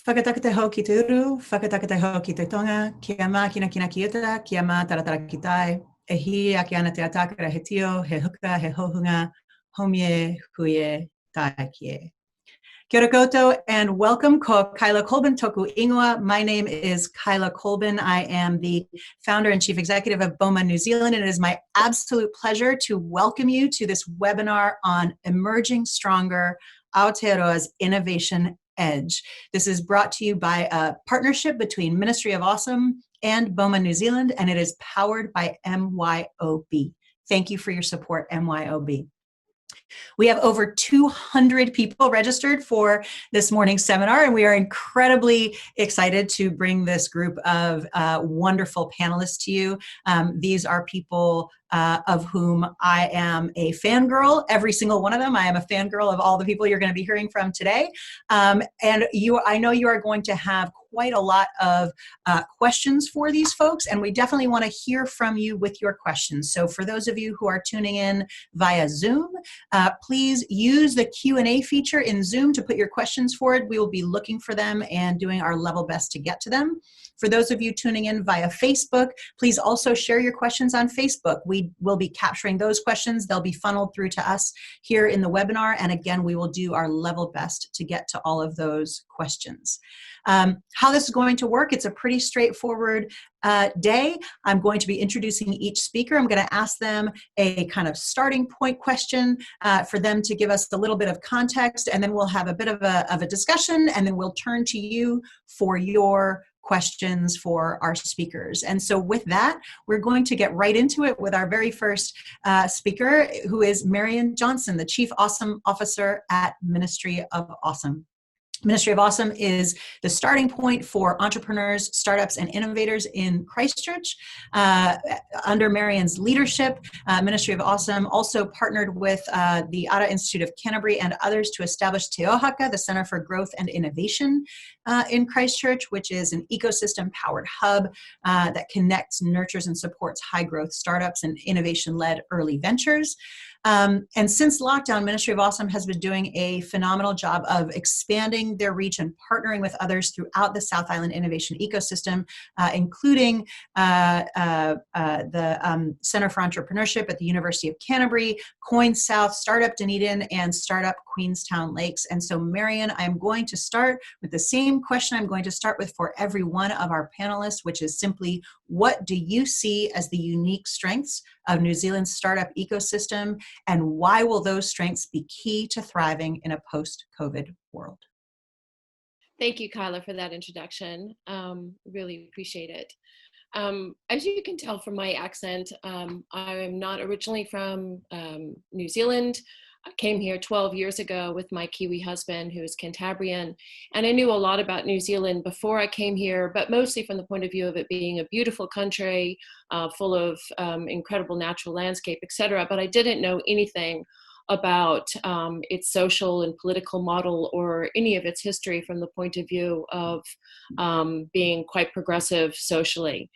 Whakatakateho ki te uru, whakatakateho ki te tonga, kia mā kina kina ki ita, kia mā taratara ki tai, e hi ake ana te atakara he tio, he huka, he hohunga, homie, huie, tai kie. Kia ora koutou and welcome ko Kyla Colbin toku ingoa. My name is Kyla Colbin. I am the founder and chief executive of Boma, New Zealand, and it is my absolute pleasure to welcome you to this webinar on Emerging Stronger, Aotearoa's Innovation Edge. This is brought to you by a partnership between Ministry of Awesome and Boma, New Zealand, and it is powered by MYOB. Thank you for your support, MYOB. We have over 200 people registered for this morning's seminar, and we are incredibly excited to bring this group of wonderful panelists to you. These are people of whom I am a fangirl, every single one of them. I am a fangirl of all the people you're going to be hearing from today. And I know you are going to have quite a lot of questions for these folks, and we definitely want to hear from you with your questions. So for those of you who are tuning in via Zoom, please use the Q&A feature in Zoom to put your questions forward. We will be looking for them and doing our level best to get to them. For those of you tuning in via Facebook, please also share your questions on Facebook. We will be capturing those questions. They'll be funneled through to us here in the webinar. And again, we will do our level best to get to all of those questions. How this is going to work, it's a pretty straightforward day. I'm going to be introducing each speaker. I'm going to ask them a kind of starting point question for them to give us a little bit of context, and then we'll have a bit of a discussion, and then we'll turn to you for your questions for our speakers. And so with that, we're going to get right into it with our very first speaker, who is Marian Johnson, the Chief Awesome Officer at Ministry of Awesome. Ministry of Awesome is the starting point for entrepreneurs, startups, and innovators in Christchurch. Under Marian's leadership, Ministry of Awesome also partnered with the Ara Institute of Canterbury and others to establish Te Ohaka, the Center for Growth and Innovation in Christchurch, which is an ecosystem-powered hub that connects, nurtures, and supports high-growth startups and innovation-led early ventures. And since lockdown, Ministry of Awesome has been doing a phenomenal job of expanding their reach and partnering with others throughout the South Island innovation ecosystem, including the Center for Entrepreneurship at the University of Canterbury, Coin South, Startup Dunedin, and Startup Queenstown Lakes. And so, Marian, I'm going to start with the same question I'm going to start with for every one of our panelists, which is simply, what do you see as the unique strengths of New Zealand's startup ecosystem, and why will those strengths be key to thriving in a post-COVID world? Thank you, Kyla, for that introduction. Really appreciate it. As you can tell from my accent, I am not originally from New Zealand. I came here 12 years ago with my Kiwi husband, who is Cantabrian, and I knew a lot about New Zealand before I came here, but mostly from the point of view of it being a beautiful country, full of incredible natural landscape, etc. But I didn't know anything about its social and political model or any of its history from the point of view of being quite progressive socially.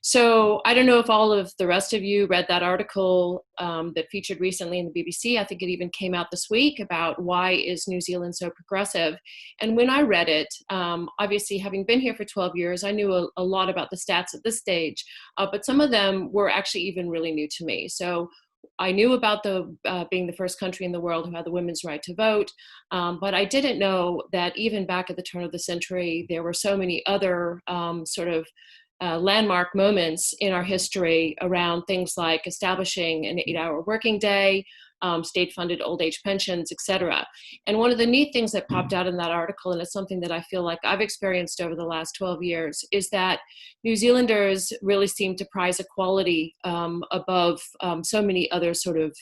So I don't know if all of the rest of you read that article that featured recently in the BBC. I think it even came out this week about why is New Zealand so progressive. And when I read it, obviously having been here for 12 years, I knew a lot about the stats at this stage, but some of them were actually even really new to me. So I knew about being the first country in the world who had the women's right to vote, but I didn't know that even back at the turn of the century, there were so many other landmark moments in our history around things like establishing an 8-hour working day, state-funded old age pensions, etc. And one of the neat things that popped out in that article, and it's something that I feel like I've experienced over the last 12 years, is that New Zealanders really seem to prize equality above so many other sort of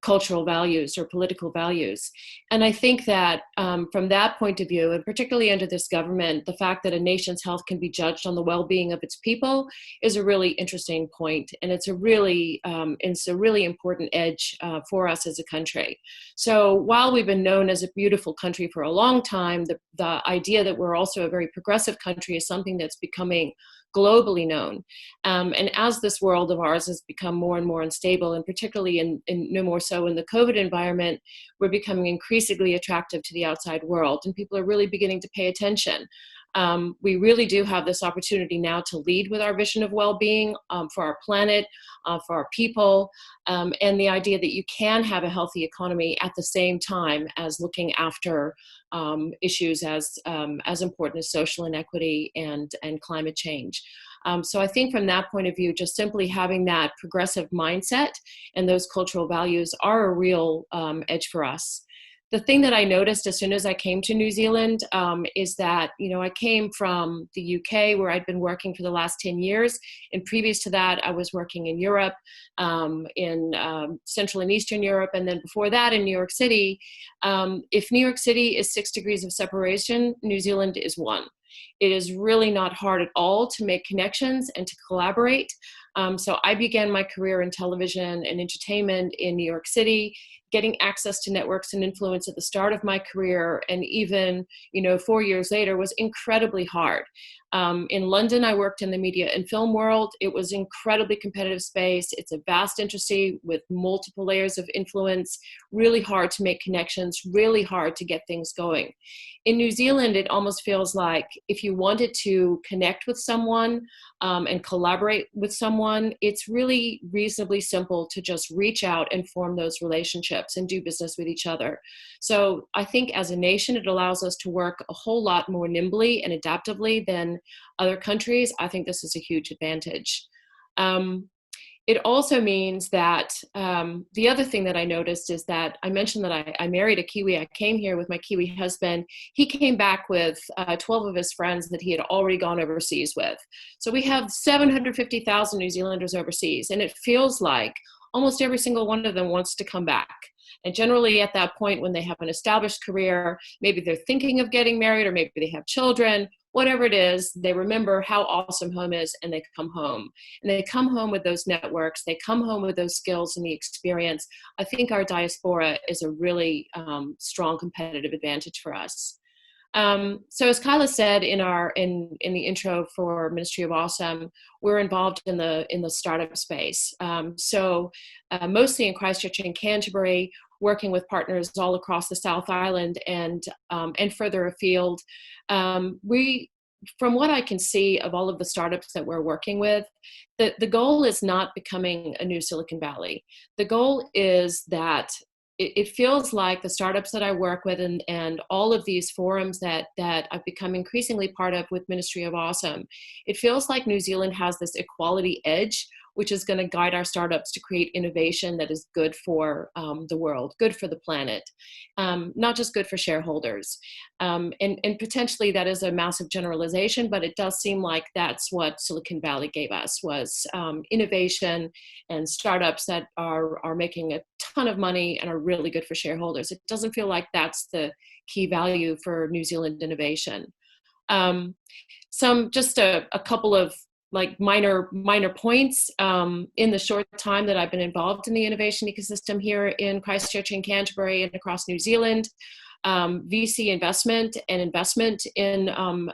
cultural values or political values. And I think that from that point of view, and particularly under this government, the fact that a nation's health can be judged on the well-being of its people is a really interesting point. And it's a really important edge for us as a country. So while we've been known as a beautiful country for a long time, the idea that we're also a very progressive country is something that's becoming globally known. And as this world of ours has become more and more unstable, and particularly in no more so in the COVID environment, we're becoming increasingly attractive to the outside world, and people are really beginning to pay attention. We really do have this opportunity now to lead with our vision of well-being for our planet, for our people, and the idea that you can have a healthy economy at the same time as looking after issues as important as social inequity and climate change. So I think from that point of view, just simply having that progressive mindset and those cultural values are a real edge for us. The thing that I noticed as soon as I came to New Zealand is that, I came from the UK, where I'd been working for the last 10 years. And previous to that, I was working in Europe, in Central and Eastern Europe. And then before that in New York City. If New York City is 6 degrees of separation, New Zealand is 1. It is really not hard at all to make connections and to collaborate. So I began my career in television and entertainment in New York City, getting access to networks and influence at the start of my career, and even 4 years later was incredibly hard. In London, I worked in the media and film world. It was incredibly competitive space. It's a vast industry with multiple layers of influence, really hard to make connections, really hard to get things going. In New Zealand, it almost feels like if you wanted to connect with someone and collaborate with someone, it's really reasonably simple to just reach out and form those relationships and do business with each other. So I think as a nation, it allows us to work a whole lot more nimbly and adaptively than other countries. I think this is a huge advantage. It also means that the other thing that I noticed is that I mentioned that I married a Kiwi. I came here with my Kiwi husband. He came back with 12 of his friends that he had already gone overseas with. So we have 750,000 New Zealanders overseas, and it feels like almost every single one of them wants to come back. And generally at that point, when they have an established career, maybe they're thinking of getting married, or maybe they have children, whatever it is, they remember how awesome home is and they come home. And they come home with those networks, they come home with those skills and the experience. I think our diaspora is a really strong competitive advantage for us. So as Kyla said in the intro for Ministry of Awesome, we're involved in the startup space. Mostly in Christchurch and Canterbury, working with partners all across the South Island and further afield. From what I can see of all of the startups that we're working with, the goal is not becoming a new Silicon Valley. The goal is that it feels like the startups that I work with and all of these forums that I've become increasingly part of with Ministry of Awesome, it feels like New Zealand has this equality edge, which is going to guide our startups to create innovation that is good for the world, good for the planet, not just good for shareholders. And potentially that is a massive generalization, but it does seem like that's what Silicon Valley gave us, was innovation and startups that are making a ton of money and are really good for shareholders. It doesn't feel like that's the key value for New Zealand innovation. Just a couple of minor points in the short time that I've been involved in the innovation ecosystem here in Christchurch and Canterbury and across New Zealand. VC investment in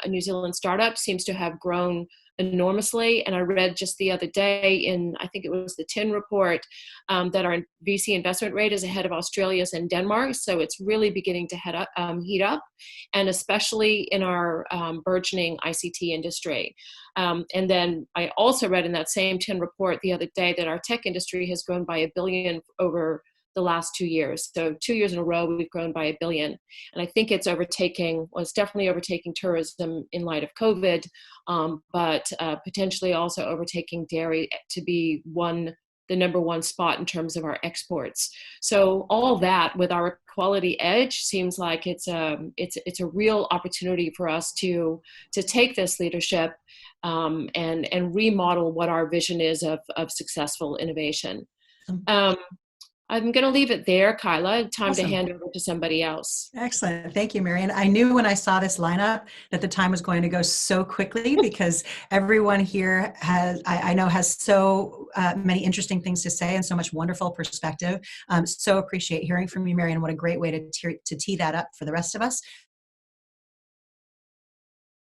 New Zealand startups seems to have grown enormously. And I read just the other day I think it was the TIN report, that our VC investment rate is ahead of Australia's and Denmark. So it's really beginning to heat up, and especially in our burgeoning ICT industry. And then I also read in that same TIN report the other day that our tech industry has grown by $1 billion over the last 2 years. So 2 years in a row, we've grown by $1 billion. And I think it's definitely overtaking tourism in light of COVID, but potentially also overtaking dairy to be the number one spot in terms of our exports. So all that with our quality edge seems like it's a real opportunity for us to take this leadership and remodel what our vision is of successful innovation. I'm going to leave it there, Kyla. Time Awesome. to hand over to somebody else. Excellent. Thank you, Marian. I knew when I saw this lineup that the time was going to go so quickly because everyone here has so many interesting things to say and so much wonderful perspective. So appreciate hearing from you, Marian. What a great way to tee that up for the rest of us.